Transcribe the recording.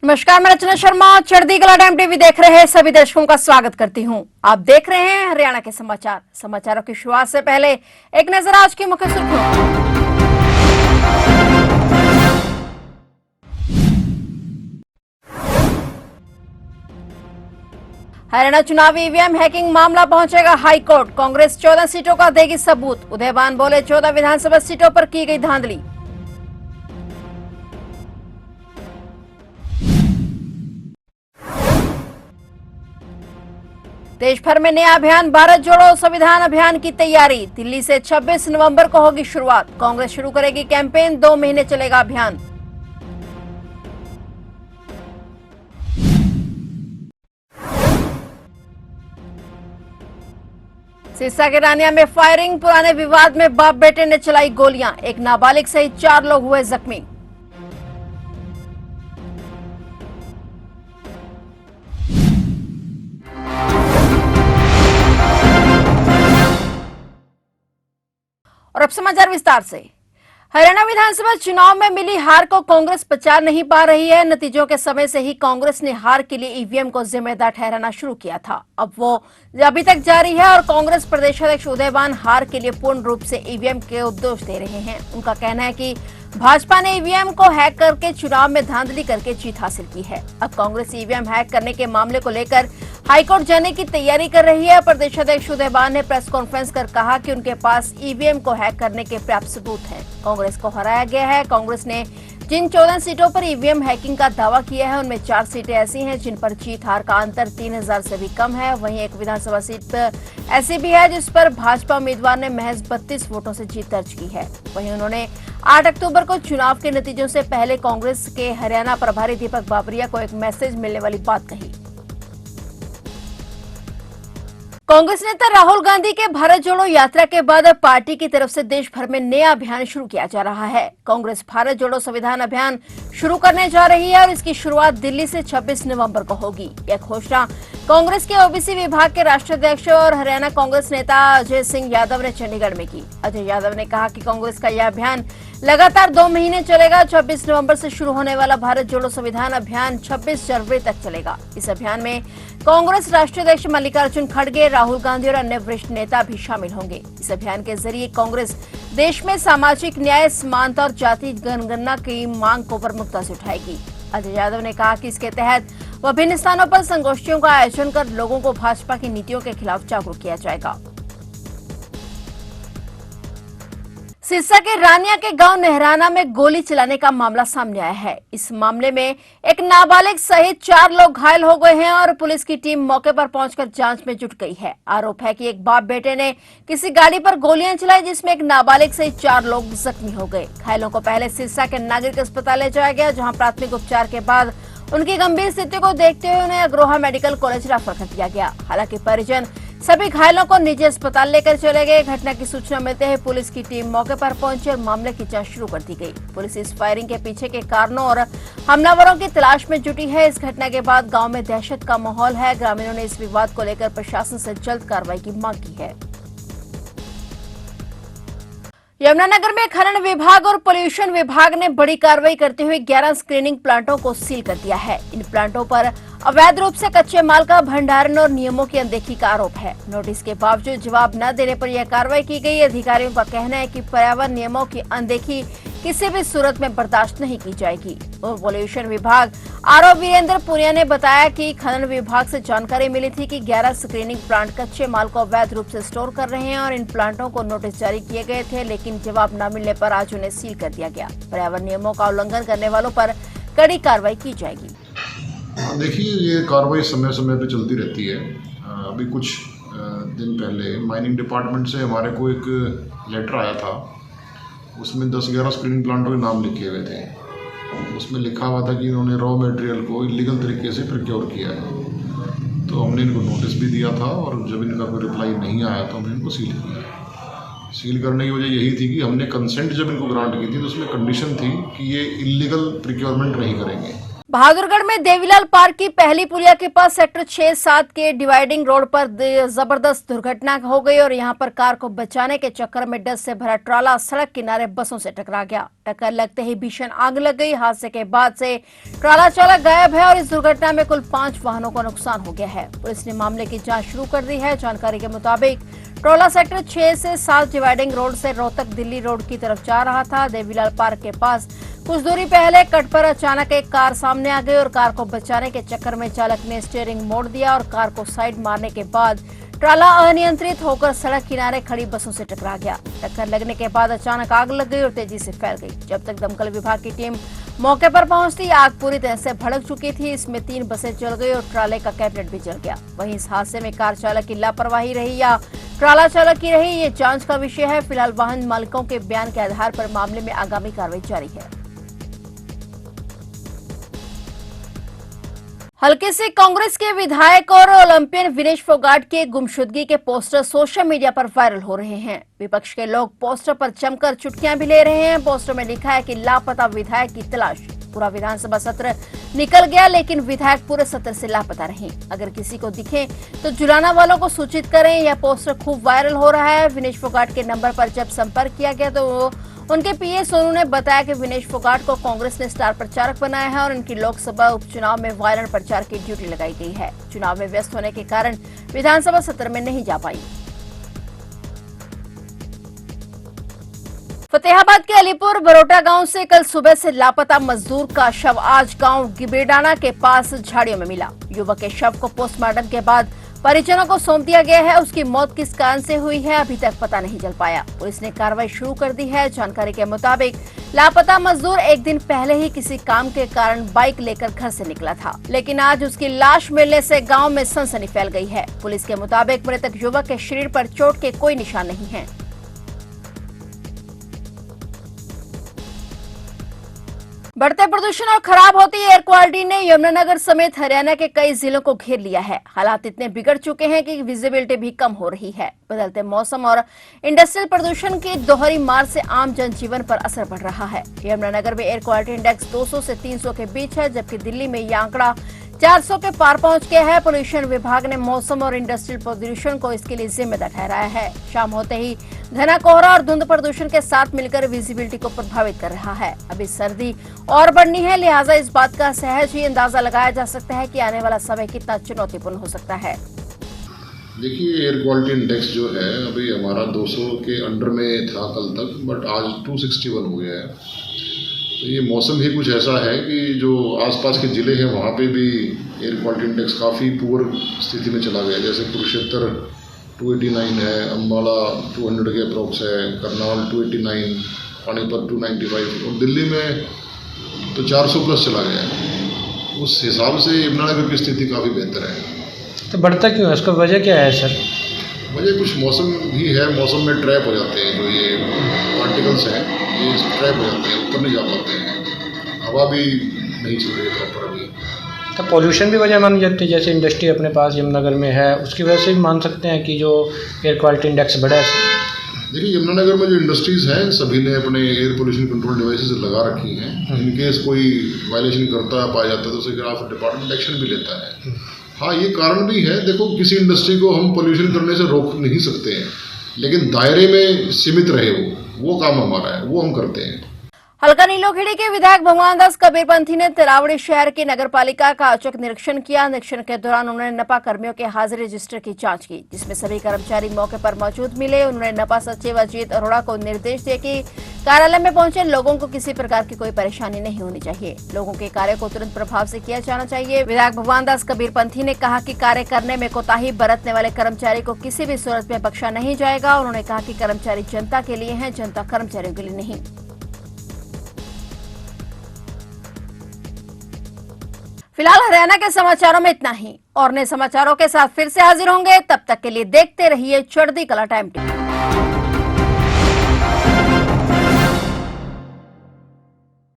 नमस्कार, मैं रचना शर्मा चढ़ती कला टाइम टीवी देख रहे हैं सभी दर्शकों का स्वागत करती हूं। आप देख रहे हैं हरियाणा के समाचारों की शुरुआत से पहले एक नजर आज की मुख्य सुर्खियों। हरियाणा चुनावी ईवीएम हैकिंग मामला पहुंचेगा हाई कोर्ट। कांग्रेस 14 सीटों का देगी सबूत। उदयवान बोले 14 विधानसभा सीटों पर की गई धांधली। देश भर में नया अभियान भारत जोड़ो संविधान अभियान की तैयारी। दिल्ली से 26 नवंबर को होगी शुरुआत। कांग्रेस शुरू करेगी कैंपेन, 2 महीने चलेगा अभियान। सिरसा के रानिया में फायरिंग, पुराने विवाद में बाप बेटे ने चलाई गोलियां। एक नाबालिग सहित 4 लोग हुए जख्मी। और अब समाचार विस्तार से। हरियाणा विधानसभा चुनाव में मिली हार को कांग्रेस पचा नहीं पा रही है। नतीजों के समय से ही कांग्रेस ने हार के लिए ईवीएम को जिम्मेदार ठहराना शुरू किया था। अब वो अभी तक जारी है और कांग्रेस प्रदेश अध्यक्ष उदयवान हार के लिए पूर्ण रूप से ईवीएम के दोष दे रहे हैं। उनका कहना है कि भाजपा ने ईवीएम को हैक करके चुनाव में धांधली करके जीत हासिल की है। अब कांग्रेस ईवीएम हैक करने के मामले को लेकर हाईकोर्ट जाने की तैयारी कर रही है। प्रदेश अध्यक्ष उदयवान ने प्रेस कॉन्फ्रेंस कर कहा कि उनके पास ईवीएम को हैक करने के पर्याप्त सबूत हैं। कांग्रेस को हराया गया है। कांग्रेस ने जिन 14 सीटों पर ईवीएम हैकिंग का दावा किया है उनमें 4 सीटें ऐसी हैं जिन पर जीत हार का अंतर 3000 से भी कम है। वहीं एक विधानसभा सीट ऐसी भी है जिस पर भाजपा उम्मीदवार ने महज 32 वोटों से जीत दर्ज की है। वहीं उन्होंने 8 अक्टूबर को चुनाव के नतीजों से पहले कांग्रेस के हरियाणा प्रभारी दीपक बाबरिया को एक मैसेज मिलने वाली बात कही। कांग्रेस नेता राहुल गांधी के भारत जोड़ो यात्रा के बाद पार्टी की तरफ से देश भर में नया अभियान शुरू किया जा रहा है। कांग्रेस भारत जोड़ो संविधान अभियान शुरू करने जा रही है और इसकी शुरुआत दिल्ली से 26 नवंबर को होगी। यह घोषणा कांग्रेस के ओबीसी विभाग के राष्ट्रीय अध्यक्ष और हरियाणा कांग्रेस नेता अजय सिंह यादव ने चंडीगढ़ में की। अजय यादव ने कहा कि कांग्रेस का यह अभियान लगातार 2 महीने चलेगा। 26 नवंबर से शुरू होने वाला भारत जोड़ो संविधान अभियान 26 जनवरी तक चलेगा। इस अभियान में कांग्रेस राष्ट्रीय अध्यक्ष मल्लिकार्जुन खड़गे, राहुल गांधी और अन्य वरिष्ठ नेता भी शामिल होंगे। इस अभियान के जरिए कांग्रेस देश में सामाजिक न्याय, समानता और जाति जनगणना की मांग को प्रमुखता से उठाएगी। अजय यादव ने कहा कि इसके तहत विभिन्न स्थानों पर संगोष्ठियों का आयोजन कर लोगों को भाजपा की नीतियों के खिलाफ जागरूक किया जाएगा। सिरसा के रानिया के गांव नेहराना में गोली चलाने का मामला सामने आया है। इस मामले में एक नाबालिग सहित 4 लोग घायल हो गए हैं और पुलिस की टीम मौके पर पहुंचकर जांच में जुट गई है। आरोप है कि एक बाप बेटे ने किसी गाड़ी पर गोलियां चलाई जिसमें एक नाबालिग सहित 4 लोग जख्मी हो गए। घायलों को पहले सिरसा के नागरिक अस्पताल ले जाया गया, जहाँ प्राथमिक उपचार के बाद उनकी गंभीर स्थिति को देखते हुए उन्हें अग्रोहा मेडिकल कॉलेज रेफर कर दिया गया। हालांकि परिजन सभी घायलों को निजी अस्पताल लेकर चले गए। घटना की सूचना मिलते ही पुलिस की टीम मौके पर पहुंची और मामले की जांच शुरू कर दी गई। पुलिस इस फायरिंग के पीछे के कारणों और हमलावरों की तलाश में जुटी है। इस घटना के बाद गांव में दहशत का माहौल है। ग्रामीणों ने इस विवाद को लेकर प्रशासन से जल्द कार्रवाई की मांग की है। यमुनानगर में खनन विभाग और पोल्यूशन विभाग ने बड़ी कार्रवाई करते हुए 11 स्क्रीनिंग प्लांटों को सील कर दिया है। इन प्लांटों पर अवैध रूप से कच्चे माल का भंडारण और नियमों की अनदेखी का आरोप है। नोटिस के बावजूद जवाब न देने पर यह कार्रवाई की गई। अधिकारियों का कहना है कि पर्यावरण नियमों की अनदेखी किसी भी सूरत में बर्दाश्त नहीं की जाएगी। और पोल्यूशन विभाग आरओ वीरेंद्र पुनिया ने बताया कि खनन विभाग से जानकारी मिली थी कि 11 स्क्रीनिंग प्लांट कच्चे माल को अवैध रूप से स्टोर कर रहे हैं और इन प्लांटों को नोटिस जारी किए गए थे, लेकिन जवाब न मिलने पर आज उन्हें सील कर दिया गया। पर्यावरण नियमों का उल्लंघन करने वालों पर कड़ी कार्रवाई की जाएगी। देखिए, ये कार्रवाई समय समय पे चलती रहती है। अभी कुछ दिन पहले माइनिंग डिपार्टमेंट से हमारे को एक लेटर आया था। उसमें 10-11 स्क्रीनिंग प्लांटों के नाम लिखे हुए थे। उसमें लिखा हुआ था कि इन्होंने रॉ मटेरियल को इलीगल तरीके से प्रोक्योर किया है। तो हमने इनको नोटिस भी दिया था और जब इनका कोई रिप्लाई नहीं आया तो हमने इनको सील किया। सील करने की वजह यही थी कि हमने कंसेंट जब इनको ग्रांट की थी तो उसमें कंडीशन थी कि ये इलीगल प्रोक्योरमेंट नहीं करेंगे। बहादुरगढ़ में देवीलाल पार्क की पहली पुलिया के पास सेक्टर 6-7 के डिवाइडिंग रोड पर जबरदस्त दुर्घटना हो गई और यहां पर कार को बचाने के चक्कर में डस्ट से भरा ट्राला सड़क किनारे बसों से टकरा गया। टक्कर लगते ही भीषण आग लग गई। हादसे के बाद से ट्राला चालक गायब है और इस दुर्घटना में कुल 5 वाहनों को नुकसान हो गया है। पुलिस ने मामले की जांच शुरू कर दी है। जानकारी के मुताबिक ट्रोला सेक्टर 6 से 7 डिवाइडिंग रोड से रोहतक दिल्ली रोड की तरफ जा रहा था। देवीलाल पार्क के पास कुछ दूरी पहले कट पर अचानक एक कार सामने आ गई और कार को बचाने के चक्कर में चालक ने स्टीयरिंग मोड़ दिया और कार को साइड मारने के बाद ट्राला अनियंत्रित होकर सड़क किनारे खड़ी बसों से टकरा गया। टक्कर लगने के बाद अचानक आग लग गई और तेजी से फैल गई। जब तक दमकल विभाग की टीम मौके पर पहुंचती, आग पूरी तरह से भड़क चुकी थी। इसमें 3 बसें जल गई और ट्राले का कैबिनेट भी जल गया। वहीं इस हादसे में कार चालक की लापरवाही रही या ट्राला चालक की रही, ये जांच का विषय है। फिलहाल वाहन मालिकों के बयान के आधार पर मामले में आगामी कार्रवाई जारी है। हल्के से कांग्रेस के विधायक और ओलंपियन विनेश फोगाट के गुमशुदगी के पोस्टर सोशल मीडिया पर वायरल हो रहे हैं। विपक्ष के लोग पोस्टर पर जमकर चुटकियां भी ले रहे हैं। पोस्टर में लिखा है कि लापता विधायक की तलाश। पूरा विधानसभा सत्र निकल गया लेकिन विधायक पूरे सत्र से लापता रहे। अगर किसी को दिखे तो जुलाना वालों को सूचित करें। यह पोस्टर खूब वायरल हो रहा है। विनेश फोगाट के नंबर पर जब संपर्क किया गया तो उनके पीए सोनू ने बताया कि विनेश फोगाट को कांग्रेस ने स्टार प्रचारक बनाया है और उनकी लोकसभा उपचुनाव में वायरल प्रचार की ड्यूटी लगाई गई है। चुनाव में व्यस्त होने के कारण विधानसभा सत्र में नहीं जा पाई। फतेहाबाद के अलीपुर बरोटा गांव से कल सुबह से लापता मजदूर का शव आज गांव गिबेडाना के पास झाड़ियों में मिला। युवक के शव को पोस्टमार्टम के बाद परिजनों को सौंप दिया गया है। उसकी मौत किस कारण से हुई है अभी तक पता नहीं चल पाया। पुलिस ने कार्रवाई शुरू कर दी है। जानकारी के मुताबिक लापता मजदूर एक दिन पहले ही किसी काम के कारण बाइक लेकर घर से निकला था, लेकिन आज उसकी लाश मिलने से गांव में सनसनी फैल गई है। पुलिस के मुताबिक मृतक युवक के शरीर पर चोट के कोई निशान नहीं है। बढ़ते प्रदूषण और खराब होती एयर क्वालिटी ने यमुनानगर समेत हरियाणा के कई जिलों को घेर लिया है। हालात इतने बिगड़ चुके हैं कि विजिबिलिटी भी कम हो रही है। बदलते मौसम और इंडस्ट्रियल प्रदूषण की दोहरी मार से आम जनजीवन पर असर पड़ रहा है। यमुनानगर में एयर क्वालिटी इंडेक्स 200 से 300 के बीच है, जबकि दिल्ली में यह आंकड़ा 400 के पार पहुंच गया है। पोल्यूशन विभाग ने मौसम और इंडस्ट्रियल प्रदूषण को इसके लिए जिम्मेदार ठहराया है। शाम होते ही घना कोहरा और धुंध प्रदूषण के साथ मिलकर विजिबिलिटी को प्रभावित कर रहा है। अभी सर्दी और बढ़नी है, लिहाजा इस बात का सहज ही अंदाजा लगाया जा सकता है कि आने वाला समय कितना चुनौतीपूर्ण हो सकता है। देखिए, एयर क्वालिटी इंडेक्स जो है अभी हमारा 200 के अंडर में था कल तक, बट आज 261 हो गया है। तो ये मौसम ही कुछ ऐसा है कि जो आसपास के ज़िले हैं वहाँ पे भी एयर क्वालिटी इंडेक्स काफ़ी पुअर स्थिति में चला गया। जैसे कुरुक्षेत्र 289 है, अम्बाला 200 के अप्रोक्स है, करनाल 289, पानीपत 295 और दिल्ली में तो 400 प्लस चला गया है। उस हिसाब से यमुनानगर की स्थिति काफ़ी बेहतर है। तो बढ़ता क्यों है, उसका वजह क्या है सर? वजह कुछ मौसम भी है। मौसम में ट्रैप हो जाते हैं, जो ये पार्टिकल्स हैं ये ट्रैप हो जाते हैं, ऊपर नहीं जा पाते हैं। हवा भी नहीं चल रही है प्रॉपर अभी। तो पॉल्यूशन भी वजह मानी जाती है, जैसे इंडस्ट्री अपने पास यमुनानगर में है, उसकी वजह से भी मान सकते हैं कि जो एयर क्वालिटी इंडेक्स बढ़ा है। देखिए, यमुनानगर में जो इंडस्ट्रीज़ हैं सभी ने अपने एयर पोल्यूशन कंट्रोल डिवाइसेस लगा रखी हैं। इनकेस कोई वायलेशन करता है, पाया जाता है तो उसके खिलाफ डिपार्टमेंट एक्शन भी लेता है। हाँ, ये कारण भी है। देखो, किसी इंडस्ट्री को हम पोल्यूशन करने से रोक नहीं सकते हैं, लेकिन दायरे में सीमित रहे वो काम हमारा है, वो हम करते हैं। हल्का नीलोखेड़ी के विधायक भगवान दास कबीरपंथी ने तिरावड़ी शहर की नगरपालिका का औचक निरीक्षण किया। निरीक्षण के दौरान उन्होंने नपा कर्मियों के हाजिरी रजिस्टर की जांच की, जिसमें सभी कर्मचारी मौके पर मौजूद मिले। उन्होंने नपा सचिव अजीत अरोड़ा को निर्देश दिए कि कार्यालय में पहुंचे लोगों को किसी प्रकार की कोई परेशानी नहीं होनी चाहिए। लोगों के कार्य को तुरंत प्रभाव से किया जाना चाहिए। विधायक भगवान दास कबीरपंथी ने कहा कि कार्य करने में कोताही बरतने वाले कर्मचारी को किसी भी सूरत में बख्शा नहीं जाएगा। उन्होंने कहा कि कर्मचारी जनता के लिए हैं, जनता कर्मचारियों के लिए नहीं। फिलहाल हरियाणा के समाचारों में इतना ही और नए समाचारों के साथ फिर से हाजिर होंगे। तब तक के लिए देखते रहिए चढ़ती कला टाइम टीवी।